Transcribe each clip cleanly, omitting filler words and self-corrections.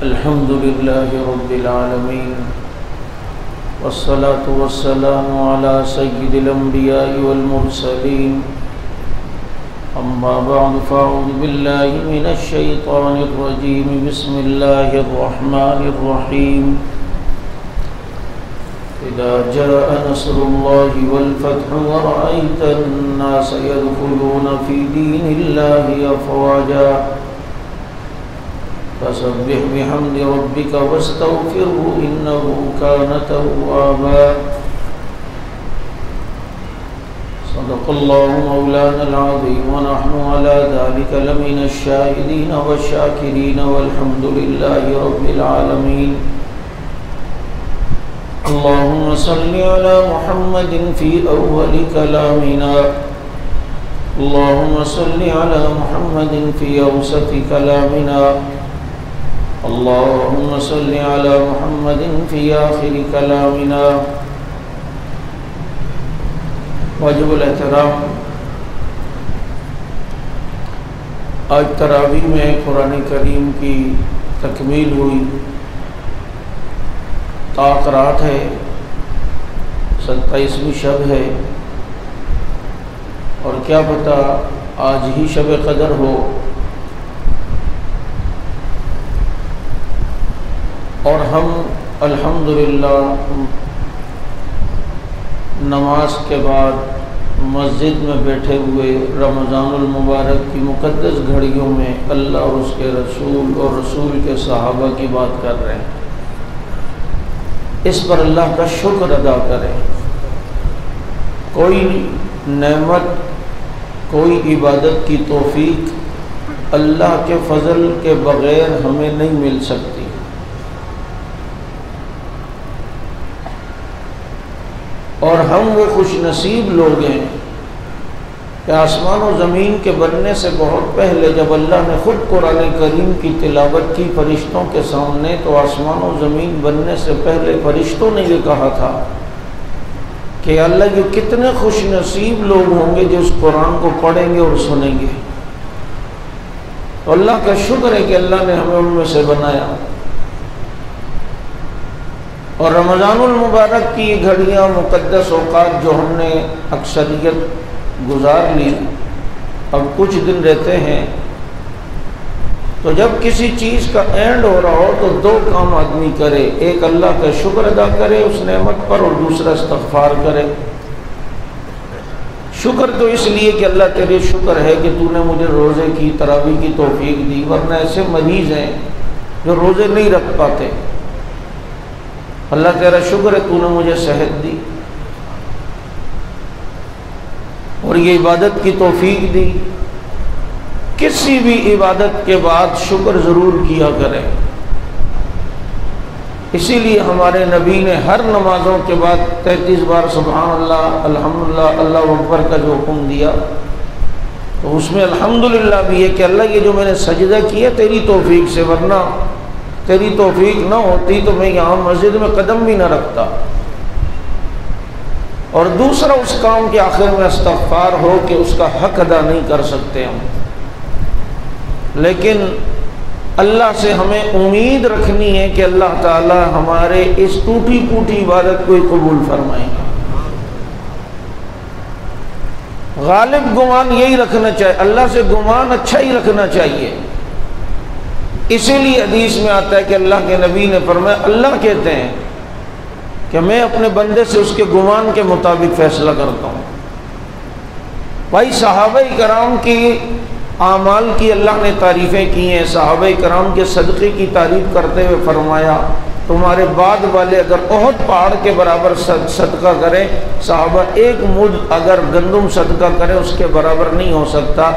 الحمد لله رب العالمين والصلاة والسلام على سيد الأنبياء والمرسلين أما بعد فأعوذ بالله من الشيطان الرجيم بسم الله الرحمن الرحيم إذا جاء نصر الله والفتح ورأيت الناس يدخلون في دين الله أفواجا فسبح بحمد ربك واستغفره إنه كان توابا صدق الله مولانا العظيم ونحن على ذلك لمن الشاهدين والشاكرين والحمد لله رب العالمين اللهم صل على محمد في أول كلامنا اللهم صل على محمد في أوسط كلامنا اللهم صل على محمد في آخر كلامنا واجب الاحترام آج تراویح میں قرآن کریم کی تکمیل ہوئی طاق رات ہے 27ویں شب ہے اور کیا پتہ آج ہی شب قدر ہو اور ہم الحمدللہ نماز کے بعد مسجد میں بیٹھے ہوئے رمضان المبارک کی مقدس گھڑیوں میں اللہ اور اس کے رسول اور رسول کے صحابہ کی بات کر رہے ہیں اس پر اللہ کا شکر ادا کریں کوئی نعمت کوئی عبادت کی توفیق اللہ کے فضل کے بغیر ہمیں نہیں مل سکتی اور ہم وہ خوش نصیب لوگ ہیں کہ آسمان و زمین کے بننے سے بہت پہلے جب اللہ نے خود قرآن کریم کی تلاوت کی فرشتوں کے سامنے تو آسمان و زمین بننے سے پہلے فرشتوں نے یہ کہا تھا کہ اللہ یہ کتنے خوش نصیب لوگ ہوں گے جو اس قرآن کو پڑھیں گے اور سنیں گے تو اللہ کا شکر ہے کہ اللہ نے ہمیں ان میں سے بنایا اور رمضان المبارک کی گھڑیاں مقدس اوقات جو ہم نے اکثریت گزار لی اب کچھ دن رہتے ہیں تو جب کسی چیز کا اینڈ ہو رہا ہو تو دو کام آدمی کرے ایک اللہ کا شکر ادا کرے اس نعمت پر اور دوسرا استغفار کرے شکر تو اس لیے کہ اللہ تیرے شکر ہے کہ تو نے مجھے روزے کی تراویح کی توفیق دی ورنہ ایسے مریض ہیں جو روزے نہیں رکھ پاتے اللہ تیرا شکر ہے تو نے مجھے صحت دی اور یہ عبادت کی توفیق دی کسی بھی عبادت کے بعد شکر ضرور کیا کریں اسی لیے ہمارے نبی نے ہر نمازوں کے بعد 33 بار سبحان اللہ الحمدللہ اللہ اکبر کا جو حکم دیا تو اس میں الحمدللہ بھی ہے کہ اللہ یہ جو میں نے سجدہ کیا تیری توفیق سے ورنہ تیری توفیق نہ ہوتی تو میں یہاں مسجد میں قدم بھی نہ رکھتا اور دوسرا اس کام کے آخر میں استغفار ہو کہ اس کا حق ادا نہیں کر سکتے ہم لیکن اللہ سے ہمیں امید رکھنی ہے کہ اللہ تعالی ہمارے اس ٹوٹی پھوٹی عبادت کو قبول فرمائیں گے غالب گمان یہی رکھنا چاہیے اللہ سے گمان اچھا ہی رکھنا چاہیے اسی لیے حدیث میں آتا ہے کہ اللہ کے نبی نے فرمایا اللہ کہتے ہیں کہ میں اپنے بندے سے اس کے گمان کے مطابق فیصلہ کرتا ہوں بھائی صحابہ کرام کی اعمال کی اللہ نے تعریفیں کی ہیں صحابہ کرام کے صدقے کی تعریف کرتے ہوئے فرمایا تمہارے بعد والے اگر احد پہاڑ کے برابر صدقہ کریں صحابہ ایک مد اگر گندم صدقہ کریں اس کے برابر نہیں ہو سکتا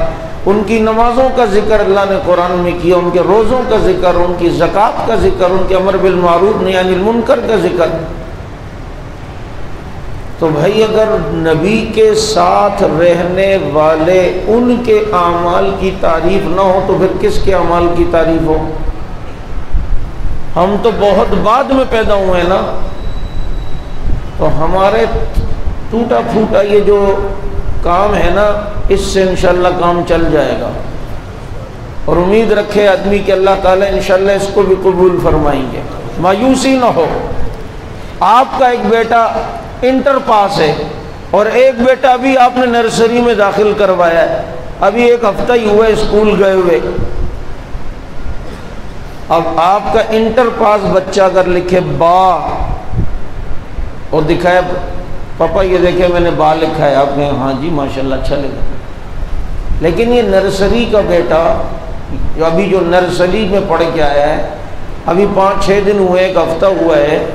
ان کی نمازوں کا ذکر اللہ نے قرآن میں کیا ان کے روزوں کا ذکر ان کی زکوٰۃ کا ذکر ان کے امر بالمعروف نہی عن المنکر کا ذکر تو بھائی اگر نبی کے ساتھ رہنے والے ان کے اعمال کی تعریف نہ ہو تو پھر کس کے اعمال کی تعریف ہو ہم تو بہت بعد میں پیدا ہوئے نا تو ہمارے ٹوٹا پھوٹا یہ جو کام ہے نا اس سے انشاءاللہ کام چل جائے گا اور امید رکھے آدمی کہ اللہ تعالیٰ انشاءاللہ اس کو بھی قبول فرمائیں گے، مایوسی نہ ہو۔ آپ کا ایک بیٹا انٹر پاس ہے اور ایک بیٹا ابھی آپ نے نرسری میں داخل کروایا ہے، ابھی ایک ہفتہ ہی ہوا ہے اسکول گئے ہوئے۔ اب آپ کا انٹر پاس بچہ اگر لکھے با اور دکھائے پاپا یہ دیکھیں میں نے با لکھا ہے، آپ کہیں ہاں جی ماشاءاللہ اچھا لگا، لیکن یہ نرسری کا بیٹا جو ابھی جو نرسری میں پڑھ کے آیا ہے، ابھی 5-6 دن ہوئے، ایک ہفتہ ہوا ہے،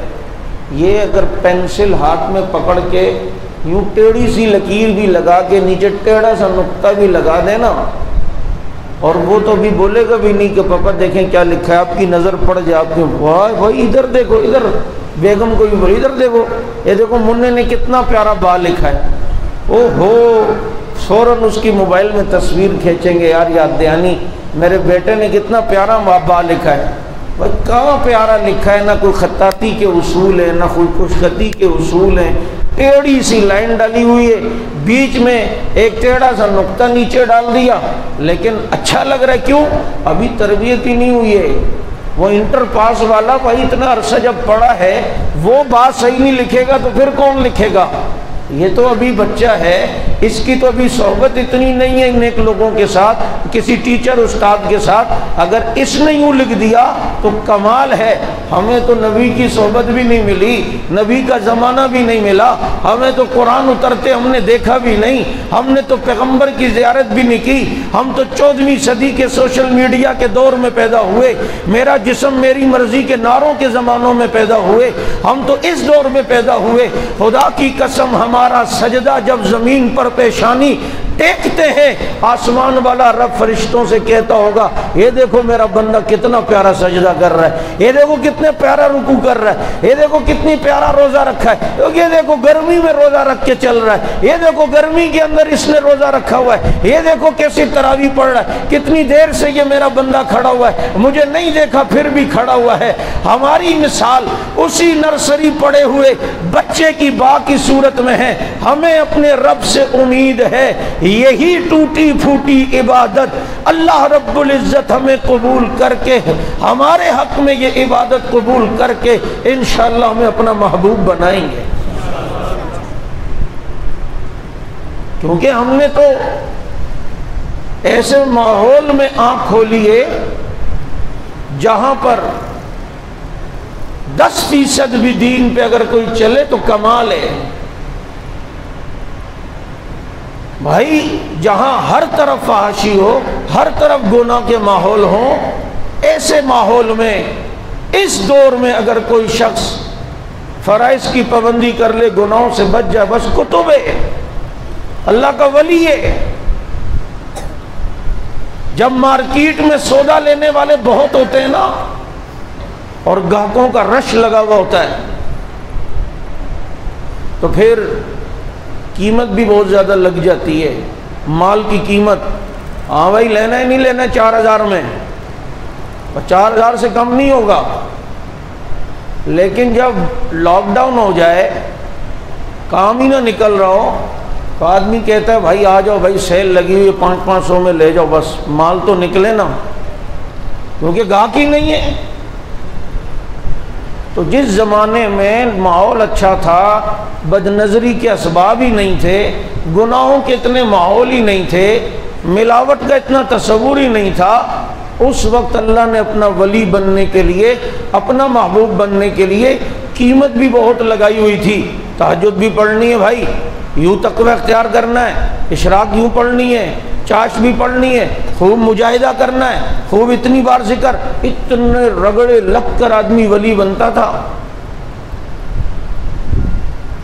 یہ اگر پینسل ہاتھ میں پکڑ کے یوں ٹیڑھی سی لکیر بھی لگا کے نیچے ٹیڑھا سا نقطہ بھی لگا دے نا، اور وہ تو بھی بولے گا بھی نہیں کہ پاپا دیکھیں کیا لکھا ہے، آپ کی نظر پڑ جائے، آپ کے بھائی ادھر دیکھو، ادھر بیگم کو بھی بولی ادھر دیکھو، یہ دیکھو منع نے کتنا پیارا با لکھا ہے، او ہو فوراً اس کی موبائل میں تصویر کھینچیں گے، یار یاد دہانی میرے بیٹے نے کتنا پیارا با لکھا ہے۔ بھائی کہاں پیارا لکھا ہے، نہ کوئی خطاطی کے اصول ہیں، نہ کوئی خوش خطی کے اصول ہیں، ٹیڑھی سی لائن ڈالی ہوئی ہے، بیچ میں ایک ٹیڑھا سا نقطہ نیچے ڈال دیا، لیکن اچھا لگ رہا ہے، کیوں؟ ابھی تربیت ہی نہیں ہوئی ہے۔ وہ انٹر پاس والا بھائی اتنا عرصہ جب پڑھا ہے، وہ بات صحیح نہیں لکھے گا تو پھر کون لکھے گا؟ یہ تو ابھی بچہ ہے، اس کی تو ابھی صحبت اتنی نہیں ہے نیک لوگوں کے ساتھ، کسی ٹیچر استاد کے ساتھ، اگر اس نے یوں لکھ دیا تو کمال ہے۔ ہمیں تو نبی کی صحبت بھی نہیں ملی، نبی کا زمانہ بھی نہیں ملا، ہمیں تو قرآن اترتے ہم نے دیکھا بھی نہیں، ہم نے تو پیغمبر کی زیارت بھی نہیں کی، ہم تو 14ویں صدی کے سوشل میڈیا کے دور میں پیدا ہوئے، میرا جسم میری مرضی کے نعروں کے زمانوں میں پیدا ہوئے، ہم تو اس دور میں پیدا ہوئے۔ خدا کی قسم ہمارا سجدہ جب زمین پر پیشانی ٹیکتے ہیں، آسمان والا رب فرشتوں سے کہتا ہوگا یہ دیکھو میرا بندہ کتنا پیارا سجدہ کر رہا ہے، یہ دیکھو کتنے پیارا رکوع کر رہا ہے، یہ دیکھو کتنی پیارا روزہ رکھا ہے، یہ دیکھو گرمی میں روزہ رکھ کے چل رہا ہے، یہ دیکھو گرمی کے اندر اس نے روزہ رکھا ہوا ہے، یہ دیکھو کیسی تراویح پڑھ رہا ہے، کتنی دیر سے یہ میرا بندہ کھڑا ہوا ہے، مجھے نہیں دیکھا پھر بھی کھڑا ہوا ہے۔ ہماری مثال اسی نرسری پڑے ہوئے بچے کی با کی صورت میں ہے۔ ہمیں اپنے رب سے امید ہے، یہی ٹوٹی پھوٹی عبادت اللہ رب العزت ہمیں قبول کر کے، ہمارے حق میں یہ عبادت قبول کر کے انشاءاللہ ہمیں اپنا محبوب بنائیں گے، کیونکہ ہم نے تو ایسے ماحول میں آنکھ کھولی ہے جہاں پر 10% بھی دین پہ اگر کوئی چلے تو کمال ہے بھائی۔ جہاں ہر طرف فحاشی ہو، ہر طرف گناہ کے ماحول ہوں، ایسے ماحول میں اس دور میں اگر کوئی شخص فرائض کی پابندی کر لے، گناہوں سے بچ جائے، بس کتب ہے، اللہ کا ولی ہے۔ جب مارکیٹ میں سودا لینے والے بہت ہوتے ہیں نا اور گاہکوں کا رش لگا ہوا ہوتا ہے تو پھر قیمت بھی بہت زیادہ لگ جاتی ہے، مال کی قیمت، ہاں بھائی لینا ہی نہیں لینا 4000 میں، 4000 سے کم نہیں ہوگا۔ لیکن جب لاک ڈاؤن ہو جائے، کام ہی نہ نکل رہا ہو تو آدمی کہتا ہے بھائی آ جاؤ بھائی سیل لگی ہوئی 500 میں لے جاؤ، بس مال تو نکلے نا، کیونکہ گاہک ہی نہیں ہے۔ تو جس زمانے میں ماحول اچھا تھا، بد نظری کے اسباب ہی نہیں تھے، گناہوں کے اتنے ماحول ہی نہیں تھے، ملاوٹ کا اتنا تصور ہی نہیں تھا، اس وقت اللہ نے اپنا ولی بننے کے لیے، اپنا محبوب بننے کے لیے قیمت بھی بہت لگائی ہوئی تھی۔ تہجد بھی پڑھنی ہے بھائی، یوں تقوی اختیار کرنا ہے، اشراق یوں پڑھنی ہے، چاش بھی پڑھنی ہے، خوب مجاہدہ کرنا ہے، خوب اتنی بار ذکر، اتنے رگڑے لگ کر آدمی ولی بنتا تھا۔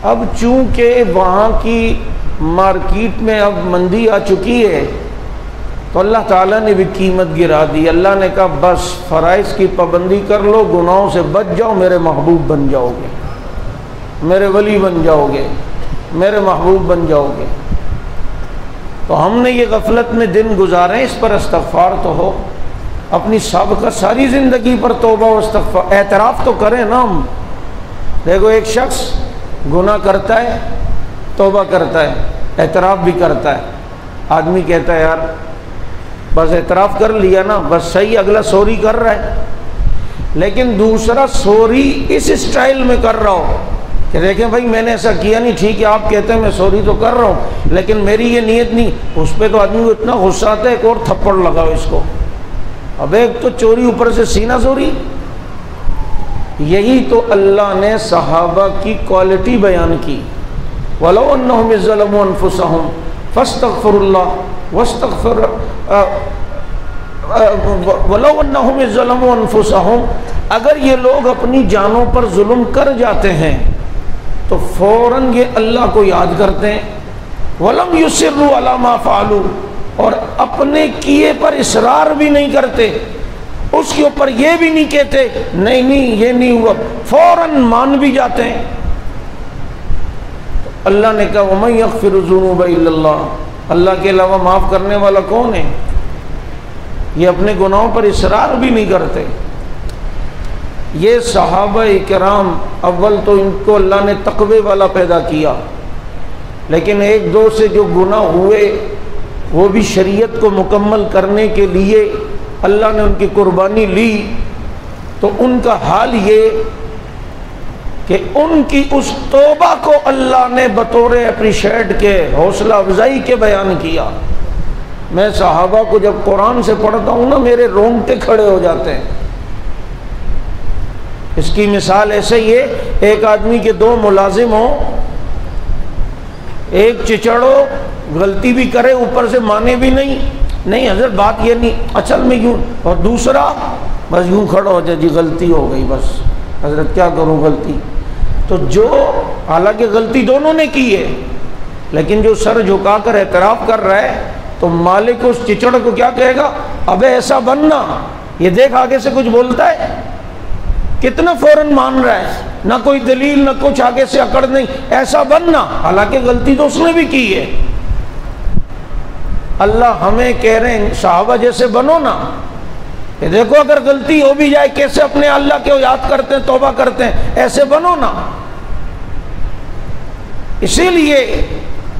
اب چونکہ وہاں کی مارکیٹ میں اب مندی آ چکی ہے تو اللہ تعالیٰ نے بھی قیمت گرا دی۔ اللہ نے کہا بس فرائض کی پابندی کر لو، گناہوں سے بچ جاؤ، میرے محبوب بن جاؤ گے، میرے ولی بن جاؤ گے، میرے محبوب بن جاؤ گے۔ تو ہم نے یہ غفلت میں دن گزارے ہیں، اس پر استغفار تو ہو، اپنی سابقہ ساری زندگی پر توبہ و استغفار، اعتراف تو کریں نا ہم۔ دیکھو ایک شخص گناہ کرتا ہے، توبہ کرتا ہے، اعتراف بھی کرتا ہے، آدمی کہتا ہے یار بس اعتراف کر لیا نا، بس صحیح، اگلا سوری کر رہا ہے، لیکن دوسرا سوری اس اسٹائل میں کر رہا ہو کہ دیکھیں بھائی میں نے ایسا کیا نہیں، ٹھیک ہے آپ کہتے ہیں میں سوری تو کر رہا ہوں لیکن میری یہ نیت نہیں، اس پہ تو آدمی کو اتنا غصہ آتا ہے ایک اور تھپڑ لگاؤ اس کو، اب ایک تو چوری اوپر سے سینہ چوری۔ یہی تو اللہ نے صحابہ کی کوالٹی بیان کی، وَلَوْ أَنَّهُمْ إِذْ ظَلَمُوا أَنفُسَهُمْ فَاسْتَغْفِرُوا اللَّهَ وَلَوْ أَنَّهُمْ إِذْ ظَلَمُوا أَنفُسَهُمْ، اگر یہ لوگ اپنی جانوں پر ظلم کر جاتے ہیں تو فوراً یہ اللہ کو یاد کرتے ہیں، وَلَمْ يُصِرُّوا عَلَى مَا فَعَلُوا، اور اپنے کیے پر اصرار بھی نہیں کرتے، اس کے اوپر یہ بھی نہیں کہتے نہیں نہیں یہ نہیں ہوا، فوراً مان بھی جاتے ہیں۔ اللہ نے کہا وَمَن يَغْفِرُ الذُّنُوبَ إِلَّا اللَّهُ، اللہ کے علاوہ معاف کرنے والا کون ہے؟ یہ اپنے گناہوں پر اصرار بھی نہیں کرتے۔ یہ صحابہ کرام، اول تو ان کو اللہ نے تقوی والا پیدا کیا، لیکن ایک دو سے جو گناہ ہوئے وہ بھی شریعت کو مکمل کرنے کے لیے اللہ نے ان کی قربانی لی، تو ان کا حال یہ کہ ان کی اس توبہ کو اللہ نے بطور اپریشیٹ کے، حوصلہ افزائی کے بیان کیا۔ میں صحابہ کو جب قرآن سے پڑھتا ہوں نا میرے رونگٹے کھڑے ہو جاتے ہیں۔ اس کی مثال ایسے ہی ہے، ایک آدمی کے دو ملازم ہوں، ایک چچڑ ہو، غلطی بھی کرے اوپر سے مانے بھی نہیں حضرت بات یہ نہیں اصل میں یوں، اور دوسرا بس یوں کھڑا ہو جائے جی غلطی ہو گئی، بس حضرت کیا کروں غلطی، تو جو حالانکہ غلطی دونوں نے کی ہے لیکن جو سر جھکا کر اعتراف کر رہا ہے تو مالک اس چچڑ کو کیا کہے گا، ابے ایسا بننا، یہ دیکھ آگے سے کچھ بولتا ہے، کتنا فوراً مان رہا ہے، نہ کوئی دلیل نہ کچھ آگے سے اکڑ نہیں، ایسا بننا، حالانکہ غلطی تو اس نے بھی کی ہے۔ اللہ ہمیں کہہ رہے ہیں صحابہ جیسے بنو نا، کہ دیکھو اگر غلطی ہو بھی جائے کیسے اپنے اللہ کو یاد کرتے ہیں، توبہ کرتے ہیں، ایسے بنو نا۔ اسی لیے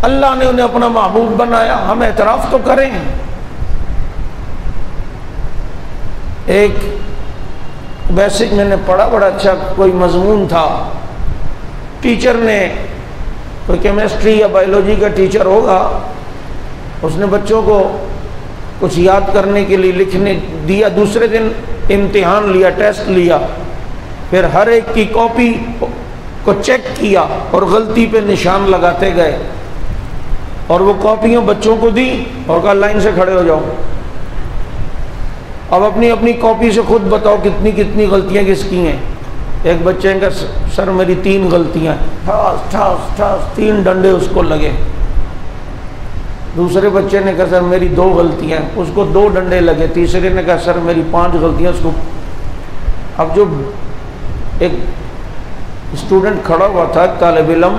اللہ نے انہیں اپنا محبوب بنایا، ہم اعتراف تو کریں۔ ایک بیسک میں نے پڑھا، بڑا اچھا کوئی مضمون تھا، ٹیچر نے، کوئی کیمسٹری یا بایولوجی کا ٹیچر ہوگا، اس نے بچوں کو کچھ یاد کرنے کے لیے لکھنے دیا، دوسرے دن امتحان لیا، ٹیسٹ لیا، پھر ہر ایک کی کاپی کو چیک کیا اور غلطی پہ نشان لگاتے گئے، اور وہ کاپیاں بچوں کو دی اور کہا لائن سے کھڑے ہو جاؤ، اب اپنی اپنی کاپی سے خود بتاؤ کتنی کتنی غلطیاں کس کی ہیں۔ ایک بچے نے کہا سر میری 3 غلطیاں، ٹھاس ٹھاس ٹھاس 3 ڈنڈے اس کو لگے۔ دوسرے بچے نے کہا سر میری 2 غلطیاں، اس کو 2 ڈنڈے لگے۔ تیسرے نے کہا سر میری 5 غلطیاں، اس کو۔ اب جو ایک اسٹوڈنٹ کھڑا ہوا تھا، طالب علم،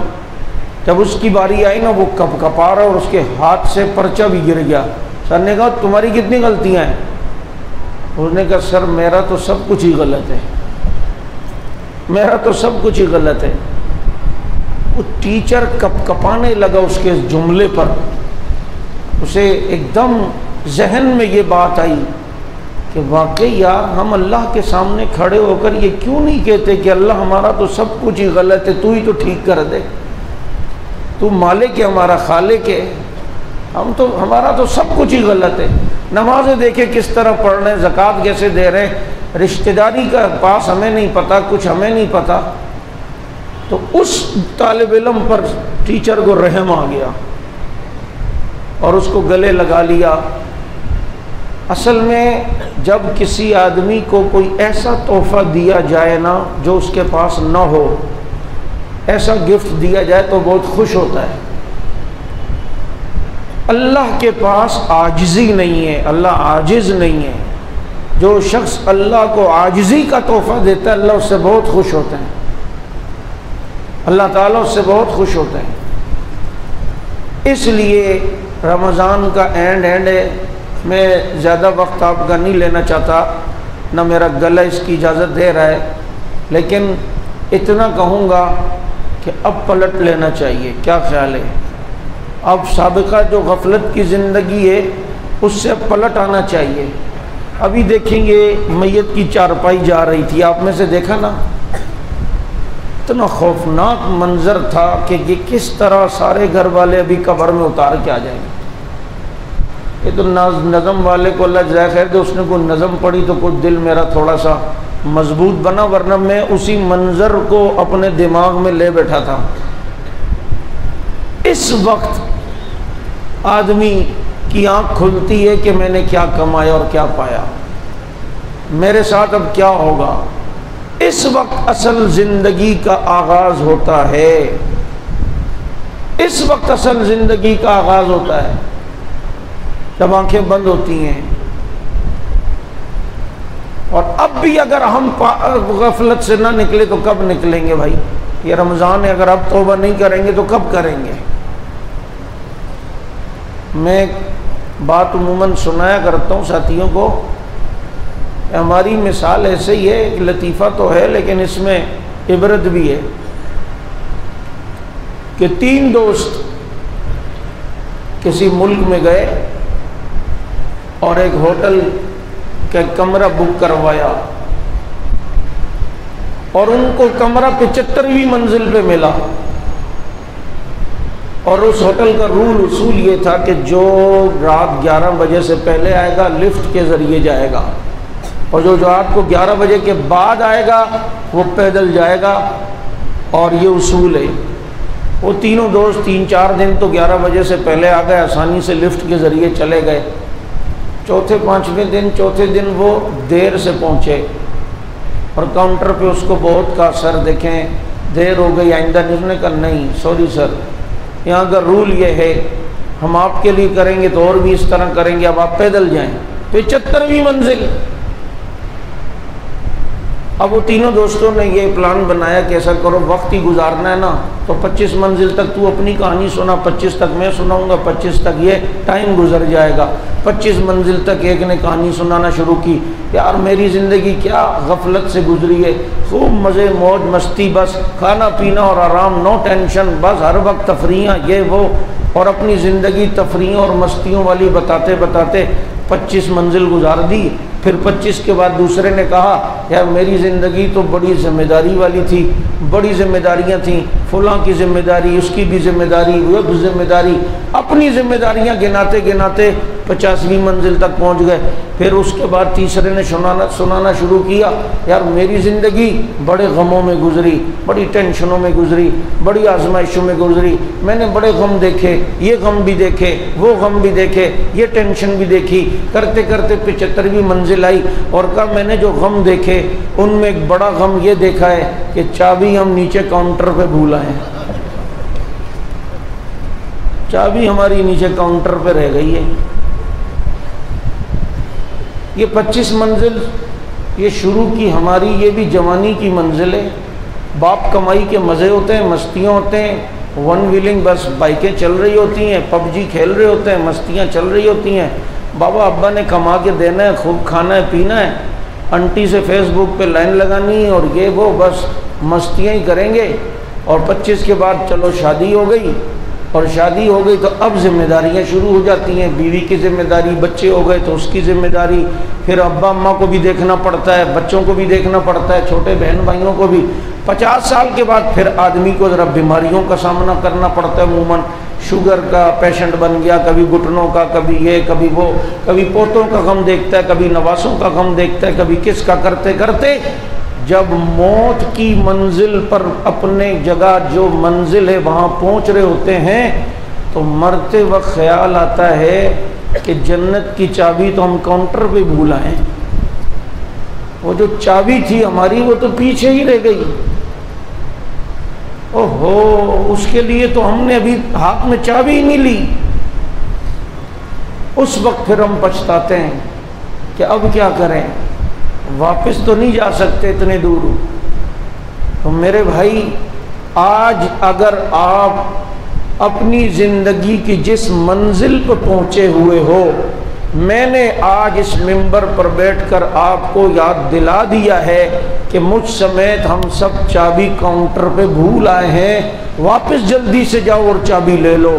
جب اس کی باری آئی نا وہ کپ کپا رہا اور اس کے ہاتھ سے پرچہ بھی گر گیا۔ سر نے کہا تمہاری کتنی غلطیاں ہیں؟ اس نے کہا سر میرا تو سب کچھ ہی غلط ہے، میرا تو سب کچھ ہی غلط ہے۔ وہ ٹیچر کپ کپانے لگا اس کے جملے پر، اسے ایک دم ذہن میں یہ بات آئی کہ واقعی یار ہم اللہ کے سامنے کھڑے ہو کر یہ کیوں نہیں کہتے کہ اللہ ہمارا تو سب کچھ ہی غلط ہے، تو ہی تو ٹھیک کر دے، تو مالک ہے، ہمارا خالق ہے، ہمارا تو سب کچھ ہی غلط ہے۔ نمازیں دیکھیں کس طرح پڑھ رہے ہیں، زکوٰۃ کیسے دے رہے ہیں، رشتہ داری کا پاس ہمیں نہیں پتہ، کچھ ہمیں نہیں پتہ۔ تو اس طالب علم پر ٹیچر کو رحم آ گیا اور اس کو گلے لگا لیا۔ اصل میں جب کسی آدمی کو کوئی ایسا تحفہ دیا جائے نا جو اس کے پاس نہ ہو، ایسا گفٹ دیا جائے تو بہت خوش ہوتا ہے۔ اللہ کے پاس عاجزی نہیں ہے، اللہ عاجز نہیں ہے۔ جو شخص اللہ کو عاجزی کا تحفہ دیتا ہے اللہ اس سے بہت خوش ہوتا ہے، اللہ تعالیٰ اس سے بہت خوش ہوتا ہے۔ اس لیے رمضان کا اینڈ ہے، میں زیادہ وقت آپ کا نہیں لینا چاہتا، نہ میرا گلا اس کی اجازت دے رہا ہے، لیکن اتنا کہوں گا کہ اب پلٹ لینا چاہیے۔ کیا خیال ہے؟ اب سابقہ جو غفلت کی زندگی ہے اس سے پلٹ آنا چاہیے۔ ابھی دیکھیں گے میت کی چارپائی جا رہی تھی، آپ میں سے دیکھا نا، اتنا خوفناک منظر تھا کہ یہ کس طرح سارے گھر والے ابھی قبر میں اتار کے آ جائیں گے۔ یہ تو نظم والے کو اللہ جزائے خیر دے، اس نے کوئی نظم پڑھی تو کوئی دل میرا تھوڑا سا مضبوط بنا، ورنہ میں اسی منظر کو اپنے دماغ میں لے بیٹھا تھا۔ اس وقت آدمی کی آنکھ کھلتی ہے کہ میں نے کیا کمایا اور کیا پایا، میرے ساتھ اب کیا ہوگا۔ اس وقت اصل زندگی کا آغاز ہوتا ہے، اس وقت اصل زندگی کا آغاز ہوتا ہے جب آنکھیں بند ہوتی ہیں۔ اور اب بھی اگر ہم غفلت سے نہ نکلے تو کب نکلیں گے بھائی؟ یہ رمضان ہے، اگر اب توبہ نہیں کریں گے تو کب کریں گے؟ میں بات عموماً سنایا کرتا ہوں ساتھیوں کو، ہماری مثال ایسے ہی ہے، ایک لطیفہ تو ہے لیکن اس میں عبرت بھی ہے کہ 3 دوست کسی ملک میں گئے اور ایک ہوٹل کا کمرہ بک کروایا، اور ان کو کمرہ 75ویں منزل پہ ملا، اور اس ہوٹل کا رول اصول یہ تھا کہ جو رات 11 بجے سے پہلے آئے گا لفٹ کے ذریعے جائے گا، اور جو رات کو 11 بجے کے بعد آئے گا وہ پیدل جائے گا، اور یہ اصول ہے۔ وہ تینوں دوست 3-4 دن تو 11 بجے سے پہلے آ گئے، آسانی سے لفٹ کے ذریعے چلے گئے۔ چوتھے دن وہ دیر سے پہنچے اور کاؤنٹر پہ اس کو بہت کہا سر دیکھیں دیر ہو گئی، آئندہ نہیں۔ کہا نہیں سوری سر، یہاں کا رول یہ ہے، ہم آپ کے لیے کریں گے تو اور بھی اس طرح کریں گے، اب آپ پیدل جائیں۔ 75ویں منزل۔ اب وہ تینوں دوستوں نے یہ پلان بنایا کہ ایسا کرو وقت ہی گزارنا ہے نا، تو 25 منزل تک تو اپنی کہانی سنا، 25 تک میں سناؤں گا، 25 تک یہ ٹائم گزر جائے گا۔ 25 منزل تک ایک نے کہانی سنانا شروع کی، یار میری زندگی کیا غفلت سے گزری ہے، خوب مزے موج مستی، بس کھانا پینا اور آرام، نو ٹینشن، بس ہر وقت تفریحاں یہ وہ، اور اپنی زندگی تفریحوں اور مستیوں والی بتاتے بتاتے 25 منزل گزار دی۔ پھر 25 کے بعد دوسرے نے کہا یار میری زندگی تو بڑی ذمہ داری والی تھی، بڑی ذمہ داریاں تھیں، فلاں کی ذمہ داری، اس کی بھی ذمہ داری، وہ بھی ذمہ داری، اپنی ذمہ داریاں گناتے گناتے 50ویں منزل تک پہنچ گئے۔ پھر اس کے بعد تیسرے نے سنانا شروع کیا، یار میری زندگی بڑے غموں میں گزری، بڑی ٹینشنوں میں گزری، بڑی آزمائشوں میں گزری، میں نے بڑے غم دیکھے، یہ غم بھی دیکھے، وہ غم بھی دیکھے، یہ ٹینشن بھی دیکھی، کرتے کرتے 75ویں منزل آئی، اور کہا میں نے جو غم دیکھے ان میں ایک بڑا غم یہ دیکھا ہے کہ چابی ہم نیچے کاؤنٹر پہ بھول آئے، چابی ہماری نیچے کاؤنٹر پہ رہ گئی ہے۔ یہ 25 منزل یہ شروع کی ہماری، یہ بھی جوانی کی منزل ہے۔ باپ کمائی کے مزے ہوتے ہیں، مستیاں ہوتے ہیں، ون ویلنگ بس بائکیں چل رہی ہوتی ہیں، پب جی کھیل رہے ہوتے ہیں، مستیاں چل رہی ہوتی ہیں، بابا ابا نے کما کے دینا ہے، خوب کھانا ہے پینا ہے، انٹی سے فیس بک پہ لائن لگانی ہے، اور یہ وہ بس مستیاں ہی کریں گے۔ اور 25 کے بعد چلو شادی ہو گئی، اور شادی ہو گئی تو اب ذمہ داریاں شروع ہو جاتی ہیں، بیوی کی ذمہ داری، بچے ہو گئے تو اس کی ذمہ داری، پھر ابا اماں کو بھی دیکھنا پڑتا ہے، بچوں کو بھی دیکھنا پڑتا ہے، چھوٹے بہن بھائیوں کو بھی۔ 50 سال کے بعد پھر آدمی کو ذرا بیماریوں کا سامنا کرنا پڑتا ہے، عموماً شوگر کا پیشنٹ بن گیا، کبھی گھٹنوں کا، کبھی یہ کبھی وہ، کبھی پوتوں کا غم دیکھتا ہے، کبھی نواسوں کا غم دیکھتا ہے، کبھی کس کا، کرتے کرتے جب موت کی منزل پر اپنے جگہ جو منزل ہے وہاں پہنچ رہے ہوتے ہیں تو مرتے وقت خیال آتا ہے کہ جنت کی چابی تو ہم کاؤنٹر پہ بھول آئے، وہ جو چابی تھی ہماری وہ تو پیچھے ہی رہ گئی، اوہو اس کے لیے تو ہم نے ابھی ہاتھ میں چابی ہی نہیں لی۔ اس وقت پھر ہم پچھتاتے ہیں کہ اب کیا کریں، واپس تو نہیں جا سکتے اتنے دور۔ تو میرے بھائی آج اگر آپ اپنی زندگی کی جس منزل پر پہنچے ہوئے ہو میں نے آج اس منبر پر بیٹھ کر آپ کو یاد دلا دیا ہے کہ مجھ سمیت ہم سب چابی کاؤنٹر پہ بھول آئے ہیں، واپس جلدی سے جاؤ اور چابی لے لو۔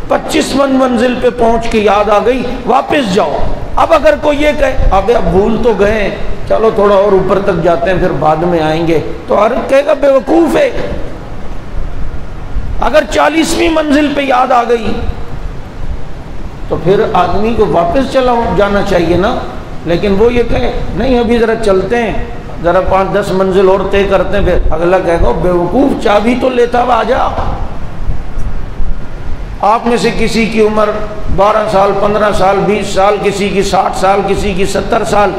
25 منزل پہ پہنچ کے یاد آ گئی، واپس جاؤ۔ اب اگر کوئی یہ کہے اب بھول تو گئے، چلو تھوڑا اور اوپر تک جاتے ہیں پھر بعد میں آئیں گے، تو ہر کہے گا بے وقوف ہے۔ اگر 40ویں منزل پہ یاد آ گئی تو پھر آدمی کو واپس جانا چاہیے نا، لیکن وہ یہ کہے نہیں ابھی ذرا چلتے ہیں، ذرا 5-10 منزل اور طے کرتے ہیں، پھر اگلا کہے گا بے وقوف چابی تو لیتا ہوا آ جا۔ آپ میں سے کسی کی عمر 12 سال 15 سال 20 سال، کسی کی 60 سال، کسی کی 70 سال،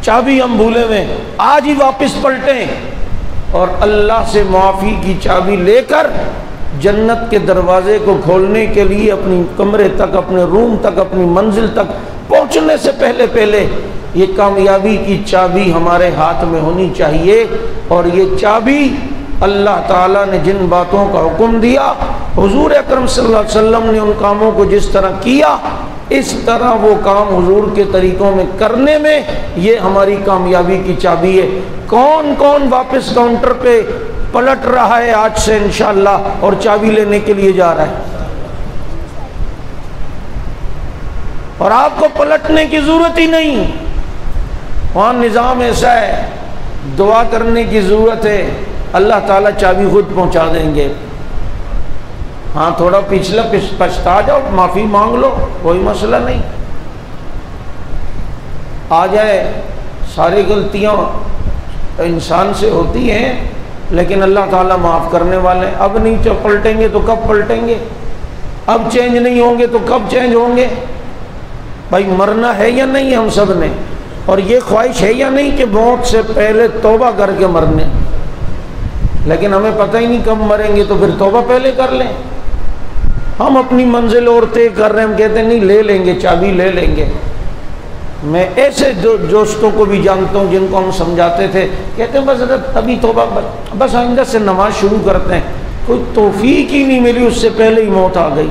چابی ہم بھولے ہوئے، آج ہی واپس پلٹیں اور اللہ سے معافی کی چابی لے کر جنت کے دروازے کو کھولنے کے لیے اپنی کمرے تک، اپنے روم تک، اپنی منزل تک پہنچنے سے پہلے یہ کامیابی کی چابی ہمارے ہاتھ میں ہونی چاہیے۔ اور یہ چابی اللہ تعالیٰ نے جن باتوں کا حکم دیا، حضور اکرم صلی اللہ علیہ وسلم نے ان کاموں کو جس طرح کیا، اس طرح وہ کام حضور کے طریقوں میں کرنے میں یہ ہماری کامیابی کی چابی ہے۔ کون کون واپس کاؤنٹر پہ پلٹ رہا ہے آج سے انشاءاللہ اور چابی لینے کے لیے جا رہا ہے؟ اور آپ کو پلٹنے کی ضرورت ہی نہیں، وہاں نظام ایسا ہے، دعا کرنے کی ضرورت ہے، اللہ تعالیٰ چابی خود پہنچا دیں گے۔ ہاں تھوڑا پچھلا پچھتا جاؤ، معافی مانگ لو، کوئی مسئلہ نہیں، آ جائے۔ ساری غلطیاں انسان سے ہوتی ہیں لیکن اللہ تعالیٰ معاف کرنے والے ہیں۔ اب نہیں پلٹیں گے تو کب پلٹیں گے؟ اب چینج نہیں ہوں گے تو کب چینج ہوں گے؟ بھائی مرنا ہے یا نہیں ہم سب نے؟ اور یہ خواہش ہے یا نہیں کہ موت سے پہلے توبہ کر کے مرنے؟ لیکن ہمیں پتہ ہی نہیں کب مریں گے، تو پھر توبہ پہلے کر لیں۔ ہم اپنی منزل اور طے کر رہے ہیں، ہم کہتے ہیں نہیں لے لیں گے، چابی لے لیں گے۔ میں ایسے دوستوں کو بھی جانتا ہوں جن کو ہم سمجھاتے تھے، کہتے ہیں بس ابھی توبہ، بس آئندہ سے نماز شروع کرتے ہیں۔ کوئی توفیق ہی نہیں ملی، اس سے پہلے ہی موت آ گئی،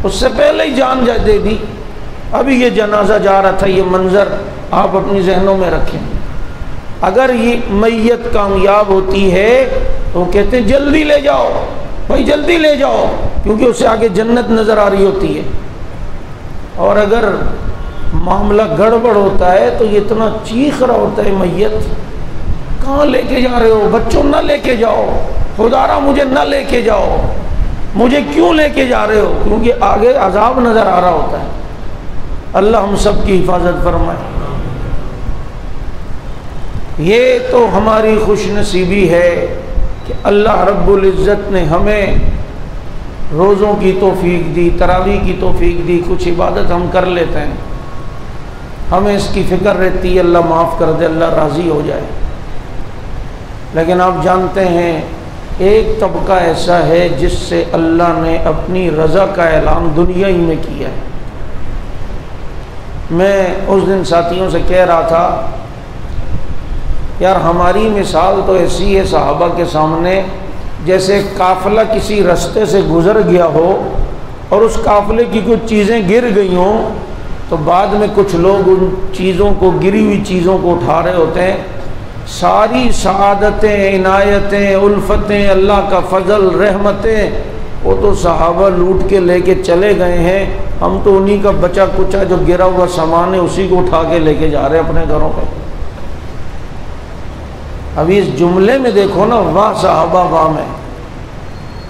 اس سے پہلے ہی جان دے دی۔ ابھی یہ جنازہ جا رہا تھا، یہ منظر آپ اپنی ذہنوں میں رکھیں۔ اگر یہ میت کامیاب ہوتی ہے تو کہتے ہیں جلدی لے جاؤ، بھائی جلدی لے جاؤ، کیونکہ اس سے آگے جنت نظر آ رہی ہوتی ہے۔ اور اگر معاملہ گڑبڑ ہوتا ہے تو یہ اتنا چیخ رہا ہوتا ہے میت، کہاں لے کے جا رہے ہو؟ بچوں نہ لے کے جاؤ، خدارا مجھے نہ لے کے جاؤ، مجھے کیوں لے کے جا رہے ہو؟ کیونکہ آگے عذاب نظر آ رہا ہوتا ہے۔ اللہ ہم سب کی حفاظت فرمائے۔ یہ تو ہماری خوش نصیبی ہے کہ اللہ رب العزت نے ہمیں روزوں کی توفیق دی، تراویح کی توفیق دی، کچھ عبادت ہم کر لیتے ہیں، ہمیں اس کی فکر رہتی ہے اللہ معاف کر دے، اللہ راضی ہو جائے۔ لیکن آپ جانتے ہیں ایک طبقہ ایسا ہے جس سے اللہ نے اپنی رضا کا اعلان دنیا ہی میں کیا ہے۔ میں اس دن ساتھیوں سے کہہ رہا تھا یار ہماری مثال تو ایسی ہے صحابہ کے سامنے، جیسے قافلہ کسی رستے سے گزر گیا ہو اور اس قافلے کی کچھ چیزیں گر گئی ہوں، تو بعد میں کچھ لوگ ان چیزوں کو، گری ہوئی چیزوں کو اٹھا رہے ہوتے ہیں۔ ساری سعادتیں، عنایتیں، الفتیں، اللہ کا فضل، رحمتیں، وہ تو صحابہ لوٹ کے لے کے چلے گئے ہیں، ہم تو انہی کا بچا کچا جو گرا ہوا سامان ہے اسی کو اٹھا کے لے کے جا رہے ہیں اپنے گھروں پہ۔ ابھی اس جملے میں دیکھو نا، واہ صحابہ واہ، میں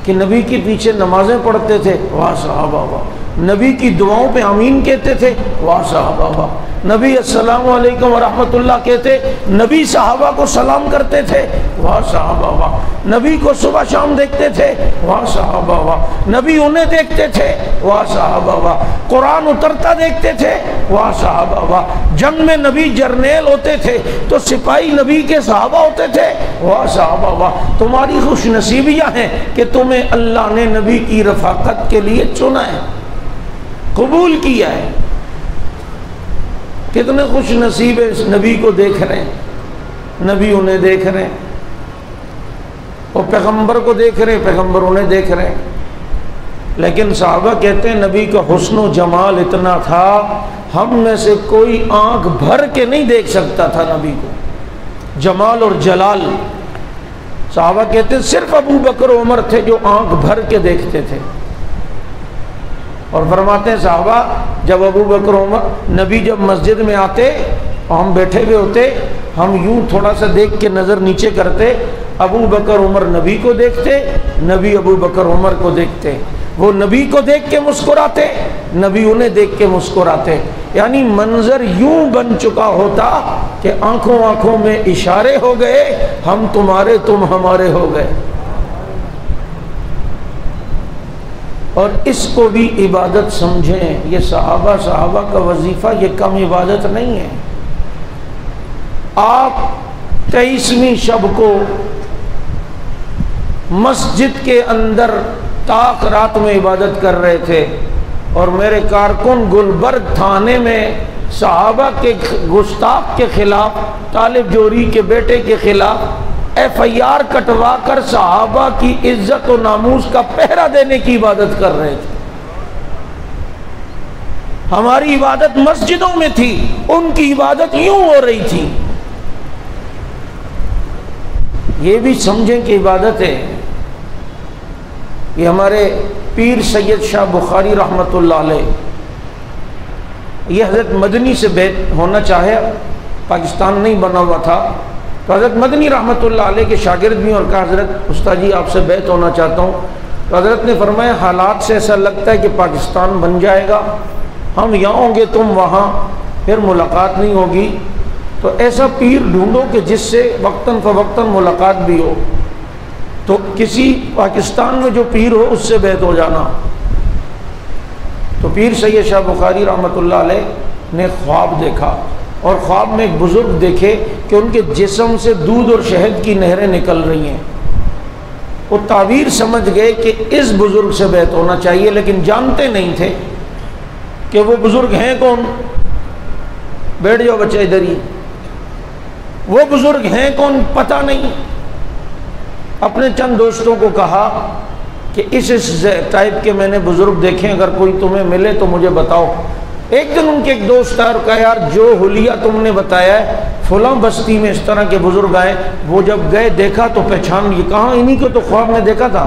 کہ نبی کے پیچھے نمازیں پڑھتے تھے، واہ صحابہ واہ، نبی کی دعاؤں پہ آمین کہتے تھے، واہ صحابہ واہ، نبی السلام علیکم ورحمۃ اللہ کہتے، نبی صحابہ کو سلام کرتے تھے، واہ صحابہ واہ، نبی کو صبح شام دیکھتے تھے، واہ صحابہ واہ، نبی انہیں دیکھتے تھے، واہ صحابہ واہ، قرآن اترتا دیکھتے تھے، واہ صحابہ واہ، جنگ میں نبی جرنیل ہوتے تھے تو سپاہی نبی کے صحابہ ہوتے تھے، واہ صحابہ واہ۔ تمہاری خوش نصیبیاں ہیں کہ تمہیں اللہ نے نبی کی رفاقت کے لیے چنا ہے، قبول کیا ہے۔ کتنے خوش نصیب اس نبی کو دیکھ رہے ہیں، نبی انہیں دیکھ رہے ہیں، وہ پیغمبر کو دیکھ رہے ہیں، پیغمبر انہیں دیکھ رہے ہیں۔ لیکن صحابہ کہتے ہیں نبی کا حسن و جمال اتنا تھا ہم میں سے کوئی آنکھ بھر کے نہیں دیکھ سکتا تھا نبی کو، جمال اور جلال۔ صحابہ کہتے ہیں صرف ابو بکر و عمر تھے جو آنکھ بھر کے دیکھتے تھے، اور فرماتے ہیں صحابہ جب ابو بکر و عمر نبی جب مسجد میں آتے اور ہم بیٹھے ہوئے ہوتے، ہم یوں تھوڑا سا دیکھ کے نظر نیچے کرتے، ابو بکر عمر نبی کو دیکھتے، نبی ابو بکر عمر کو دیکھتے، وہ نبی کو دیکھ کے مسکراتے، نبی انہیں دیکھ کے مسکراتے، یعنی منظر یوں بن چکا ہوتا کہ آنکھوں آنکھوں میں اشارے ہو گئے، ہم تمہارے تم ہمارے ہو گئے۔ اور اس کو بھی عبادت سمجھیں، یہ صحابہ کا وظیفہ یہ کم عبادت نہیں ہے۔ آپ 23ویں شب کو مسجد کے اندر تاک رات میں عبادت کر رہے تھے، اور میرے کارکن گلبرگ تھانے میں صحابہ کے گستاخ کے خلاف، طالب جوری کے بیٹے کے خلاف FIR کٹوا کر صحابہ کی عزت و ناموس کا پہرا دینے کی عبادت کر رہے تھے۔ ہماری عبادت مسجدوں میں تھی، ان کی عبادت یوں ہو رہی تھی۔ یہ بھی سمجھیں کہ عبادت ہے۔ یہ ہمارے پیر سید شاہ بخاری رحمۃ اللہ علیہ، یہ حضرت مدنی سے بیعت ہونا چاہے، پاکستان نہیں بنا ہوا تھا، تو حضرت مدنی رحمۃ اللہ علیہ کے شاگرد بھی، اور کہا حضرت استاد جی آپ سے بیعت ہونا چاہتا ہوں، تو حضرت نے فرمایا حالات سے ایسا لگتا ہے کہ پاکستان بن جائے گا، ہم یہاں ہوں گے تم وہاں، پھر ملاقات نہیں ہوگی، تو ایسا پیر ڈھونڈو کہ جس سے وقتاً فوقتاً ملاقات بھی ہو۔ تو کسی پاکستان میں جو پیر ہو اس سے بیعت ہو جانا۔ تو پیر سید شاہ بخاری رحمۃ اللہ علیہ نے خواب دیکھا، اور خواب میں ایک بزرگ دیکھے کہ ان کے جسم سے دودھ اور شہد کی نہریں نکل رہی ہیں۔ وہ تعبیر سمجھ گئے کہ اس بزرگ سے بیعت ہونا چاہیے، لیکن جانتے نہیں تھے کہ وہ بزرگ ہیں کون۔ بیٹھ جاؤ بچہ ادھر ہی، وہ بزرگ ہیں کون پتہ نہیں۔ اپنے چند دوستوں کو کہا کہ اس ٹائپ کے میں نے بزرگ دیکھیں، اگر کوئی تمہیں ملے تو مجھے بتاؤ۔ ایک دن ان کے ایک دوست آیا اور کہا یار جو حلیہ تم نے بتایا ہے فلاں بستی میں اس طرح کے بزرگ آئے، وہ جب گئے دیکھا تو پہچان یہ کہاں، انہی کو تو خواب میں دیکھا تھا۔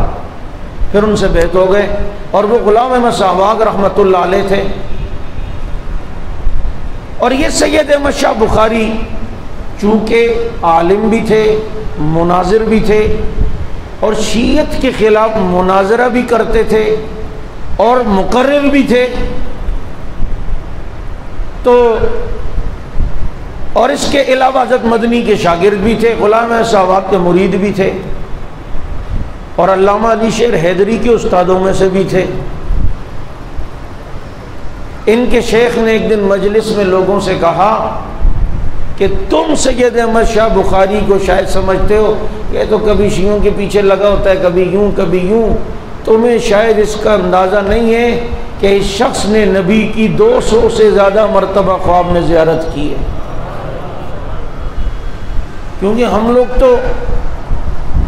پھر ان سے بیعت ہو گئے، اور وہ غلام احمد صاحب رحمۃ اللہ علیہ تھے، اور یہ سید احمد شاہ بخاری چونکہ عالم بھی تھے، مناظر بھی تھے، اور شیعت کے خلاف مناظرہ بھی کرتے تھے اور مقرر بھی تھے، تو اور اس کے علاوہ حضرت مدنی کے شاگرد بھی تھے، غلام احمد صاحب کے مرید بھی تھے، اور علامہ علی شیر حیدری کے استادوں میں سے بھی تھے۔ ان کے شیخ نے ایک دن مجلس میں لوگوں سے کہا کہ تم سید احمد شاہ بخاری کو شاید سمجھتے ہو، یہ تو کبھی شیعوں کے پیچھے لگا ہوتا ہے، کبھی یوں کبھی یوں، تمہیں شاید اس کا اندازہ نہیں ہے کہ اس شخص نے نبی کی 200 سے زیادہ مرتبہ خواب میں زیارت کی ہے۔ کیونکہ ہم لوگ تو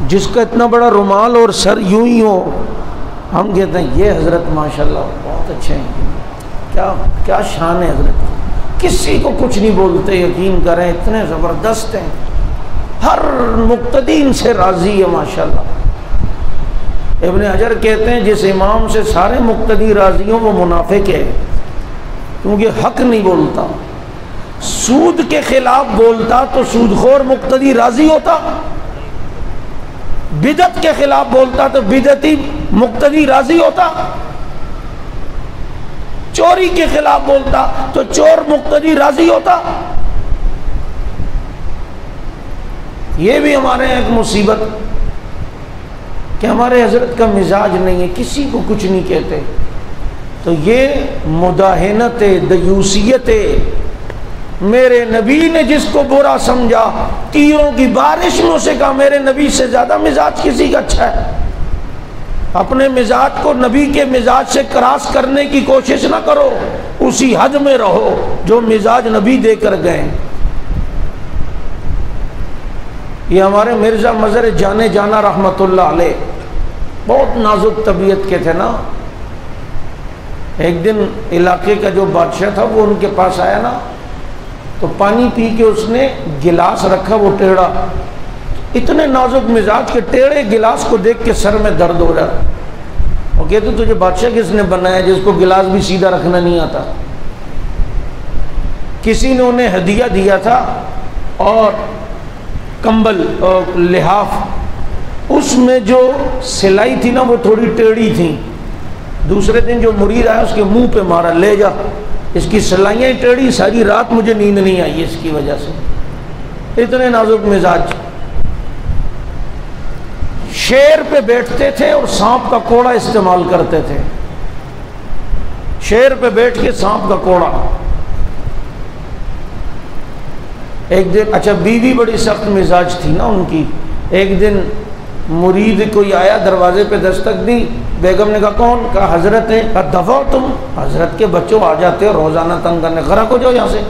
جس کا اتنا بڑا رومال اور سر یوں ہی ہو، ہم کہتے ہیں یہ حضرت ماشاءاللہ بہت اچھے ہیں، کیا شان ہے حضرت، کسی کو کچھ نہیں بولتے، یقین کریں اتنے زبردست ہیں، ہر مقتدی ان سے راضی ہے ماشاءاللہ۔ ابن حجر کہتے ہیں جس امام سے سارے مقتدی راضی ہوں وہ منافق ہے، کیونکہ حق نہیں بولتا۔ سود کے خلاف بولتا تو سود خور مقتدی راضی ہوتا، بدعت کے خلاف بولتا تو بدعتی مقتدی راضی ہوتا، چوری کے خلاف بولتا تو چور مقتدی راضی ہوتا۔ یہ بھی ہمارے ایک مصیبت کہ ہمارے حضرت کا مزاج نہیں ہے، کسی کو کچھ نہیں کہتے، تو یہ مداہنت دیوسیت ہے۔ میرے نبی نے جس کو برا سمجھا، تیروں کی بارش میں اسے کہا میرے نبی سے زیادہ مزاج کسی کا اچھا ہے۔ اپنے مزاج کو نبی کے مزاج سے کراس کرنے کی کوشش نہ کرو، اسی حد میں رہو جو مزاج نبی دے کر گئے۔ یہ ہمارے مرزا مظہر جانے جانا رحمت اللہ علیہ بہت نازک طبیعت کے تھے نا، ایک دن علاقے کا جو بادشاہ تھا وہ ان کے پاس آیا نا، تو پانی پی کے اس نے گلاس رکھا، وہ ٹیڑھا، اتنے نازک مزاج کے ٹیڑھے گلاس کو دیکھ کے سر میں درد ہو رہا۔ وہ کہتے تجھے بادشاہ کس نے بنایا جس کو گلاس بھی سیدھا رکھنا نہیں آتا؟ کسی نے انہیں ہدیہ دیا تھا اور کمبل اور لحاف، اس میں جو سلائی تھی نا وہ تھوڑی ٹیڑھی تھی۔ دوسرے دن جو مرید آیا اس کے منہ پہ مارا، لے جا، اس کی سلائیاں ٹیڑھی، ساری رات مجھے نیند نہیں آئی اس کی وجہ سے، اتنے نازک مزاج۔ شیر پہ بیٹھتے تھے اور سانپ کا کوڑا استعمال کرتے تھے، شیر پہ بیٹھ کے سانپ کا کوڑا۔ ایک دن اچھا بیوی بڑی سخت مزاج تھی نا ان کی، ایک دن مرید کوئی آیا، دروازے پہ دستک دی، بیگم نے کہا کون؟ کہا حضرت ہے۔ کہا دفعہ تم، حضرت کے بچوں آ جاتے ہیں روزانہ تنگ کرنے، غرق ہو جاؤ یہاں سے۔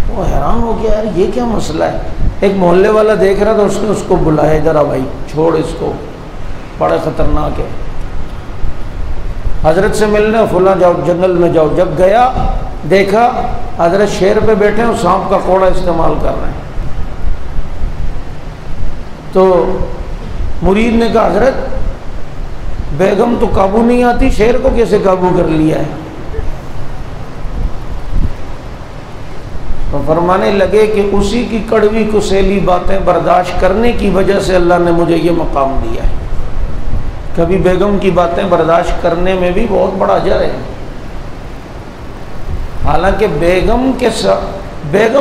وہ حیران ہو گیا، یار یہ کیا مسئلہ ہے؟ ایک محلے والا دیکھ رہا تھا، اس نے اس کو بلایا، ذرا بھائی چھوڑ اس کو، بڑا خطرناک ہے، حضرت سے ملنے فلاں جاؤ، جنگل میں جاؤ۔ جب گیا دیکھا حضرت شیر پہ بیٹھے ہیں اور سانپ کا کوڑا استعمال کر رہے ہیں۔ تو مرید نے کہا حضرت بیگم تو قابو نہیں آتی، شیر کو کیسے قابو کر لیا ہے؟ تو فرمانے لگے کہ اسی کی کڑوی کسیلی باتیں برداشت کرنے کی وجہ سے اللہ نے مجھے یہ مقام دیا ہے۔ کبھی بیگم کی باتیں برداشت کرنے میں بھی بہت بڑا اجر ہے، حالانکہ بیگم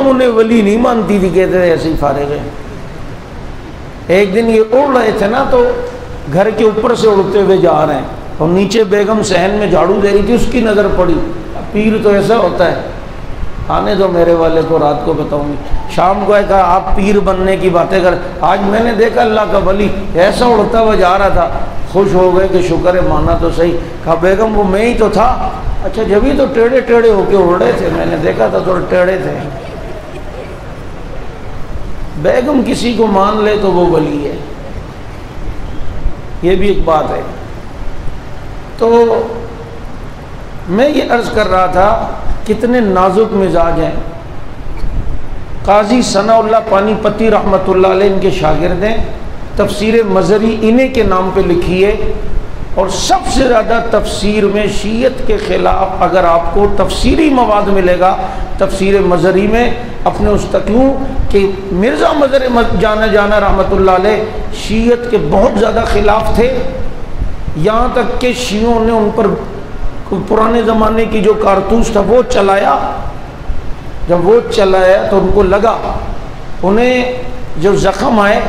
انہیں ولی نہیں مانتی تھی، کہتے تھے ایسے ہی فارغ ہے۔ ایک دن یہ اڑ رہے تھے نا، تو گھر کے اوپر سے اڑتے ہوئے جا رہے ہیں اور نیچے بیگم صحن میں جھاڑو دے رہی تھی، اس کی نظر پڑی۔ پیر تو ایسا ہوتا ہے، آنے دو میرے والے کو، رات کو بتاؤں گی۔ شام کو کہا آپ پیر بننے کی باتیں کر، آج میں نے دیکھا اللہ کا ولی ایسا اڑتا ہوا جا رہا تھا، خوش ہو گئے کہ شکر ہے مانا تو صحیح۔ کہا بیگم وہ میں ہی تو تھا۔ اچھا جبھی تو ٹیڑھے ٹیڑھے ہو کے اڑ رہے تھے، میں نے دیکھا تھا تھوڑے ٹیڑھے تھے۔ بیگم کسی کو مان لے تو وہ ولی ہے، یہ بھی ایک بات ہے۔ تو میں یہ عرض کر رہا تھا کتنے نازک مزاج ہیں۔ قاضی ثناء اللہ پانی پتی رحمۃ اللہ علیہ ان کے شاگرد ہیں، تفسیر مظہری انہیں کے نام پہ لکھی ہے، اور سب سے زیادہ تفسیر میں شیعت کے خلاف اگر آپ کو تفسیری مواد ملے گا تفسیر مظہری میں، اپنے استقیوں کہ مرزا مظہر جانا رحمۃ اللہ علیہ شیعت کے بہت زیادہ خلاف تھے، یہاں تک کہ شیعوں نے ان پر پرانے زمانے کی جو کارتوس تھا وہ چلایا۔ جب وہ چلایا تو ان کو لگا، انہیں جو زخم آئے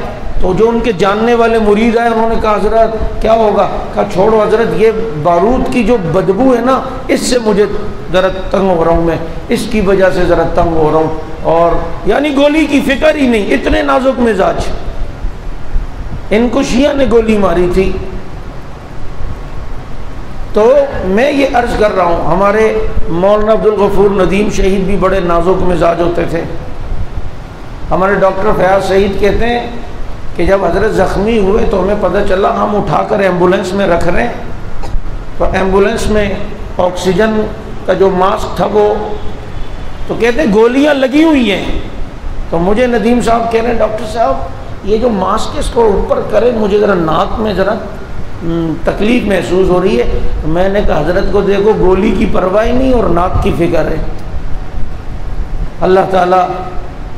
تو جو ان کے جاننے والے مرید آئے انہوں نے کہا حضرت کیا ہوگا؟ کہا چھوڑو حضرت، یہ بارود کی جو بدبو ہے نا اس سے مجھے ذرا تنگ ہو رہا ہوں، میں اس کی وجہ سے ذرا تنگ ہو رہا ہوں، اور یعنی گولی کی فکر ہی نہیں، اتنے نازک مزاج۔ ان کو شیعہ نے گولی ماری تھی۔ تو میں یہ عرض کر رہا ہوں ہمارے مولانا عبدالغفور ندیم شہید بھی بڑے نازک مزاج ہوتے تھے۔ ہمارے ڈاکٹر فیاض شہید کہتے ہیں کہ جب حضرت زخمی ہوئے تو ہمیں پتہ چلا، ہم اٹھا کر ایمبولینس میں رکھ رہے ہیں، تو ایمبولینس میں آکسیجن کا جو ماسک تھا وہ، تو کہتے ہیں گولیاں لگی ہوئی ہیں۔ تو مجھے ندیم صاحب کہہ رہے ہیں ڈاکٹر صاحب یہ جو ماسک ہے اس کو اوپر کرے، مجھے ذرا ناک میں ذرا تکلیف محسوس ہو رہی ہے۔ میں نے کہا حضرت کو دیکھو گولی کی پرواہ نہیں اور ناک کی فکر ہے۔ اللہ تعالیٰ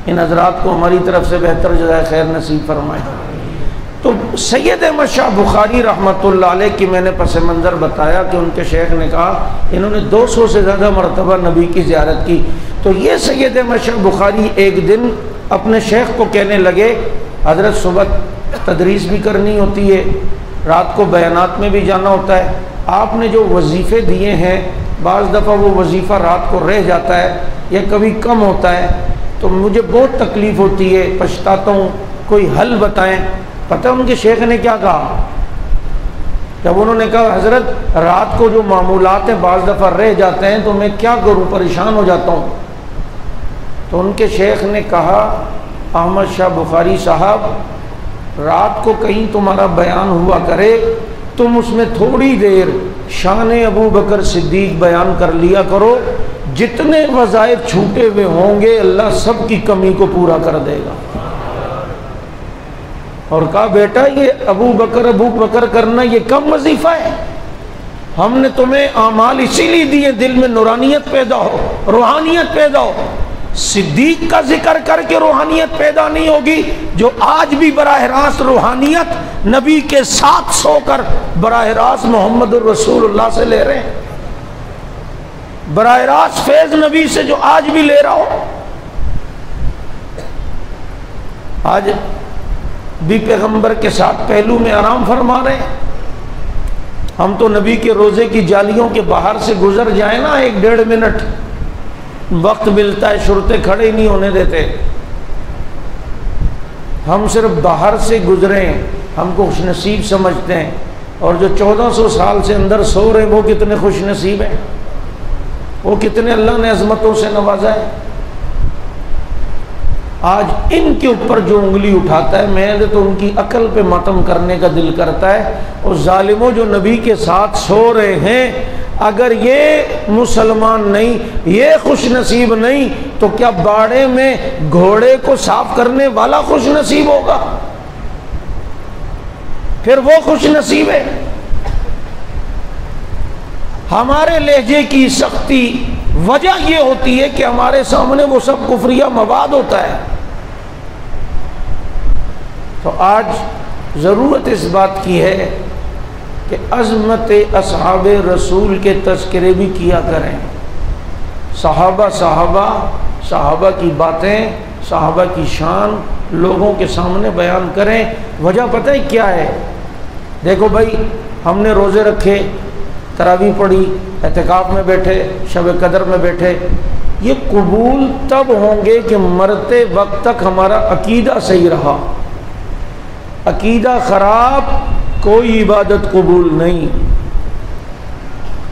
ان حضرات کو ہماری طرف سے بہتر جزائے خیر نصیب فرمائے۔ تو سید احمد شاہ بخاری رحمۃ اللہ علیہ کی میں نے پس منظر بتایا کہ ان کے شیخ نے کہا انہوں نے 200 سے زیادہ مرتبہ نبی کی زیارت کی۔ تو یہ سید احمد شاہ بخاری ایک دن اپنے شیخ کو کہنے لگے حضرت صبح تدریس بھی کرنی ہوتی ہے، رات کو بیانات میں بھی جانا ہوتا ہے، آپ نے جو وظیفے دیے ہیں بعض دفعہ وہ وظیفہ رات کو رہ جاتا ہے یا کبھی کم ہوتا ہے، تو مجھے بہت تکلیف ہوتی ہے، پچھتاتا ہوں، کوئی حل بتائیں۔ پتہ ان کے شیخ نے کیا کہا؟ جب انہوں نے کہا حضرت رات کو جو معمولات ہیں بعض دفعہ رہ جاتے ہیں تو میں کیا کروں، پریشان ہو جاتا ہوں، تو ان کے شیخ نے کہا احمد شاہ بخاری صاحب رات کو کہیں تمہارا بیان ہوا کرے، تم اس میں تھوڑی دیر شان ابو بکر صدیق بیان کر لیا کرو، جتنے وظائف چھوٹے ہوئے ہوں گے اللہ سب کی کمی کو پورا کر دے گا۔ اور کہا بیٹا یہ ابو بکر کرنا یہ کم وظیفہ ہے، ہم نے تمہیں اعمال اسی لیے دیے دل میں نورانیت پیدا ہو، روحانیت پیدا ہو۔ صدیق کا ذکر کر کے روحانیت پیدا نہیں ہوگی، جو آج بھی براہ راست روحانیت نبی کے ساتھ سو کر براہ راست محمد الرسول اللہ سے لے رہے ہیں، براہ راست فیض نبی سے جو آج بھی لے رہا ہو۔ آج بھی پیغمبر کے ساتھ پہلو میں آرام فرما رہے ہیں۔ ہم تو نبی کے روزے کی جالیوں کے باہر سے گزر جائیں نا 1-1.5 منٹ وقت ملتا ہے، شرطے کھڑے نہیں ہونے دیتے، ہم صرف باہر سے گزریں ہم کو خوش نصیب سمجھتے ہیں، اور جو 1400 سال سے اندر سو رہے وہ کتنے خوش نصیب ہیں، وہ کتنے اللہ نے عظمتوں سے نوازا ہے۔ آج ان کے اوپر جو انگلی اٹھاتا ہے میں تو ان کی عقل پہ ماتم کرنے کا دل کرتا ہے۔ اور ظالموں جو نبی کے ساتھ سو رہے ہیں، اگر یہ مسلمان نہیں، یہ خوش نصیب نہیں، تو کیا باڑے میں گھوڑے کو صاف کرنے والا خوش نصیب ہوگا؟ پھر وہ خوش نصیب ہے۔ ہمارے لہجے کی سختی وجہ یہ ہوتی ہے کہ ہمارے سامنے وہ سب کفریہ مواد ہوتا ہے۔ تو آج ضرورت اس بات کی ہے کہ عظمت اصحاب رسول کے تذکرے بھی کیا کریں، صحابہ کی باتیں، صحابہ کی شان لوگوں کے سامنے بیان کریں۔ وجہ پتہ ہے کیا ہے؟ دیکھو بھائی، ہم نے روزے رکھے، تراویح پڑھی، اعتکاف میں بیٹھے، شب قدر میں بیٹھے، یہ قبول تب ہوں گے کہ مرتے وقت تک ہمارا عقیدہ صحیح رہا۔ عقیدہ خراب کوئی عبادت قبول نہیں،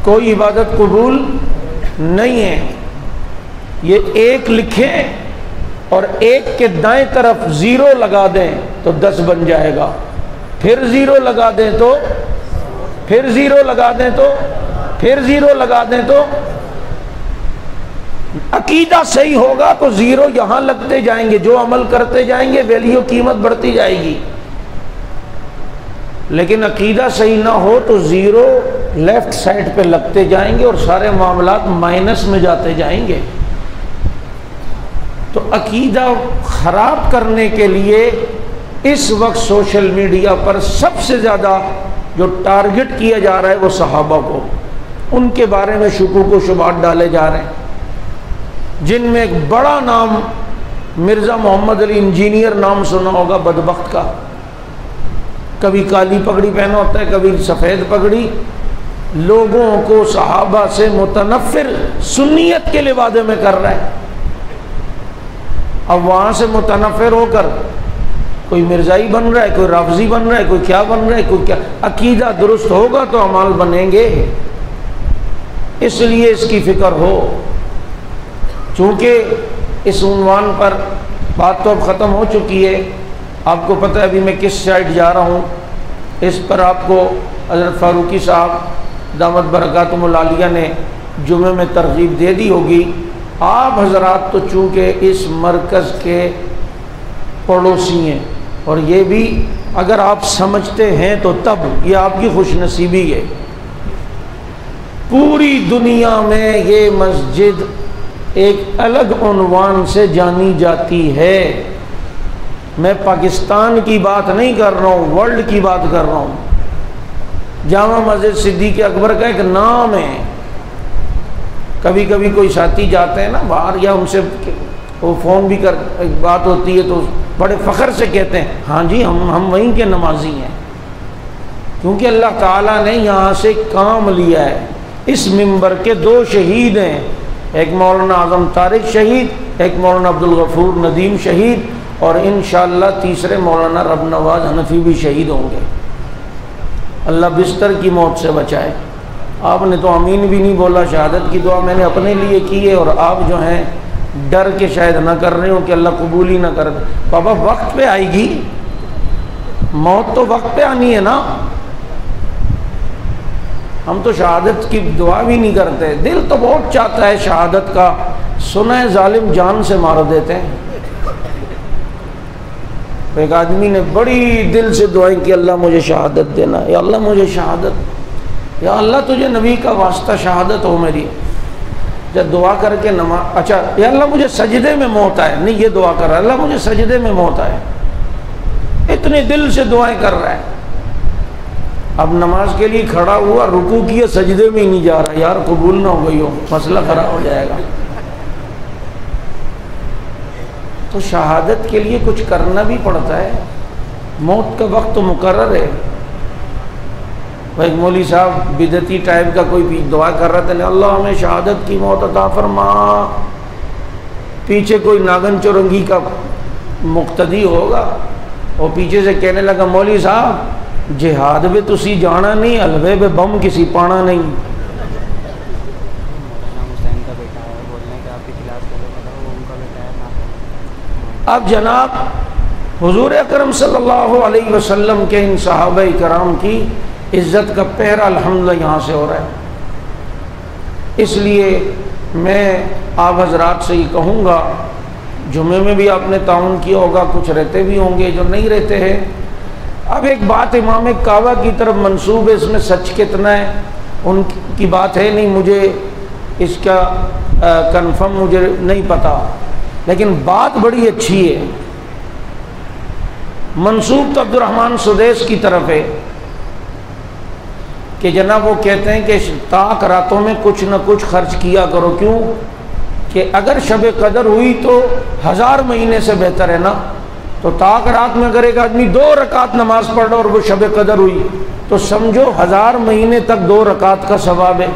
کوئی عبادت قبول نہیں ہے۔ یہ ایک لکھیں اور ایک کے دائیں طرف 0 لگا دیں تو 10 بن جائے گا، پھر 0 لگا دیں تو، پھر 0 لگا دیں تو، پھر 0 لگا دیں تو، عقیدہ صحیح ہوگا تو 0 یہاں لگتے جائیں گے، جو عمل کرتے جائیں گے ویلیو قیمت بڑھتی جائے گی۔ لیکن عقیدہ صحیح نہ ہو تو 0 لیفٹ سائڈ پہ لگتے جائیں گے اور سارے معاملات مائنس میں جاتے جائیں گے۔ تو عقیدہ خراب کرنے کے لیے اس وقت سوشل میڈیا پر سب سے زیادہ جو ٹارگٹ کیا جا رہا ہے وہ صحابہ کو، ان کے بارے میں شکوک و شبہات ڈالے جا رہے ہیں، جن میں ایک بڑا نام مرزا محمد علی انجینئر نام سنا ہوگا، بدبخت کا، کبھی کالی پگڑی پہنا ہوتا ہے کبھی سفید پگڑی، لوگوں کو صحابہ سے متنفر سنیت کے لبادے میں کر رہا ہے۔ اب وہاں سے متنفر ہو کر کوئی مرزائی بن رہا ہے، کوئی رافضی بن رہا ہے، کوئی کیا بن رہا ہے، کوئی کیا۔ عقیدہ درست ہوگا تو اعمال بنیں گے، اس لیے اس کی فکر ہو۔ چونکہ اس عنوان پر بات تو اب ختم ہو چکی ہے، آپ کو پتہ ہے ابھی میں کس سائٹ جا رہا ہوں، اس پر آپ کو حضرت فاروقی صاحب دامت برکاتہم العالیہ نے جمعے میں ترغیب دے دی ہوگی۔ آپ حضرات تو چونکہ اس مرکز کے پڑوسی ہیں، اور یہ بھی اگر آپ سمجھتے ہیں تو تب یہ آپ کی خوش نصیبی ہے۔ پوری دنیا میں یہ مسجد ایک الگ عنوان سے جانی جاتی ہے۔ میں پاکستان کی بات نہیں کر رہا ہوں، ورلڈ کی بات کر رہا ہوں۔ جامع مسجد صدیق اکبر کا ایک نام ہے۔ کبھی کبھی کوئی ساتھی جاتے ہیں نا باہر، یا ان سے وہ فون بھی کر بات ہوتی ہے تو بڑے فخر سے کہتے ہیں ہاں جی ہم وہیں کے نمازی ہیں، کیونکہ اللہ تعالیٰ نے یہاں سے کام لیا ہے۔ اس منبر کے 2 شہید ہیں، ایک مولانا اعظم طارق شہید، ایک مولانا عبدالغفور ندیم شہید، اور انشاءاللہ تیسرے مولانا رب نواز حنفی بھی شہید ہوں گے۔ اللہ بستر کی موت سے بچائے۔ آپ نے تو آمین بھی نہیں بولا، شہادت کی دعا میں نے اپنے لیے کی ہے، اور آپ جو ہیں ڈر کے شاید نہ کر رہے ہو کہ اللہ قبول ہی نہ کر دے۔ بابا وقت پہ آئے گی، موت تو وقت پہ آنی ہے نا۔ ہم تو شہادت کی دعا بھی نہیں کرتے، دل تو بہت چاہتا ہے شہادت کا، سنا ہے ظالم جان سے مار دیتے ہیں۔ ایک آدمی نے بڑی دل سے دعائیں کی، اللہ مجھے شہادت دینا، یا اللہ مجھے شہادت، یا اللہ تجھے نبی کا واسطہ شہادت ہو میری۔ جب دعا کر کے نماز، اچھا یا اللہ مجھے سجدے میں موت آئے، نہیں یہ دعا کر رہا ہے، اللہ مجھے سجدے میں موت آئے، اتنے دل سے دعائیں کر رہا ہے۔ اب نماز کے لیے کھڑا ہوا، رکوع کیا، سجدے میں ہی نہیں جا رہا، یار قبول نہ ہو گئی ہو، مسئلہ خراب ہو جائے گا۔ تو شہادت کے لیے کچھ کرنا بھی پڑتا ہے، موت کا وقت تو مقرر ہے۔ ایک مولوی صاحب بدعتی ٹائپ کا کوئی بھی دعا کر رہا تھا، اللہ ہمیں شہادت کی موت عطا فرما، پیچھے کوئی ناگن چورنگی کا مقتدی ہوگا، اور پیچھے سے کہنے لگا مولوی صاحب جہاد میں تسی جانا نہیں، حلوے میں بم کسی پانا نہیں۔ اب جناب حضور اکرم صلی اللہ علیہ وسلم کے ان صحابہ کرام کی عزت کا پہرا الحمدللہ یہاں سے ہو رہا ہے۔ اس لیے میں آپ حضرات سے یہ کہوں گا، جمعے میں بھی آپ نے تعاون کیا ہوگا، کچھ رہتے بھی ہوں گے جو نہیں رہتے ہیں۔ اب ایک بات امام کعبہ کی طرف منسوب ہے، اس میں سچ کتنا ہے ان کی بات ہے نہیں، مجھے اس کا کنفرم مجھے نہیں پتا، لیکن بات بڑی اچھی ہے۔ منسوب تو عبد الرحمن سدیس کی طرف ہے کہ جناب وہ کہتے ہیں کہ طاق راتوں میں کچھ نہ کچھ خرچ کیا کرو، کیوں کہ اگر شب قدر ہوئی تو 1000 مہینے سے بہتر ہے نا۔ تو طاق رات میں اگر ایک آدمی 2 رکعت نماز پڑھ رہا اور وہ شب قدر ہوئی تو سمجھو 1000 مہینے تک 2 رکعت کا ثواب ہے۔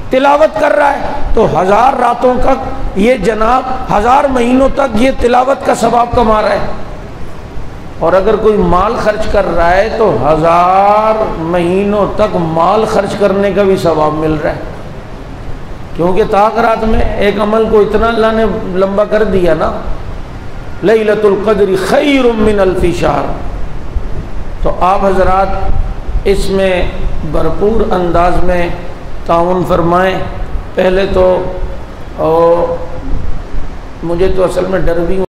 تلاوت کر رہا ہے تو 1000 راتوں تک یہ جناب 1000 مہینوں تک یہ تلاوت کا ثواب کما رہا ہے، اور اگر کوئی مال خرچ کر رہا ہے تو 1000 مہینوں تک مال خرچ کرنے کا بھی ثواب مل رہا ہے، کیونکہ طاق رات میں ایک عمل کو اتنا اللہ نے لمبا کر دیا نا، لیلۃ القدر خیر من الف شہر۔ تو آپ حضرات اس میں بھرپور انداز میں تعاون فرمائیں۔ پہلے تو مجھے تو اصل میں ڈر بھی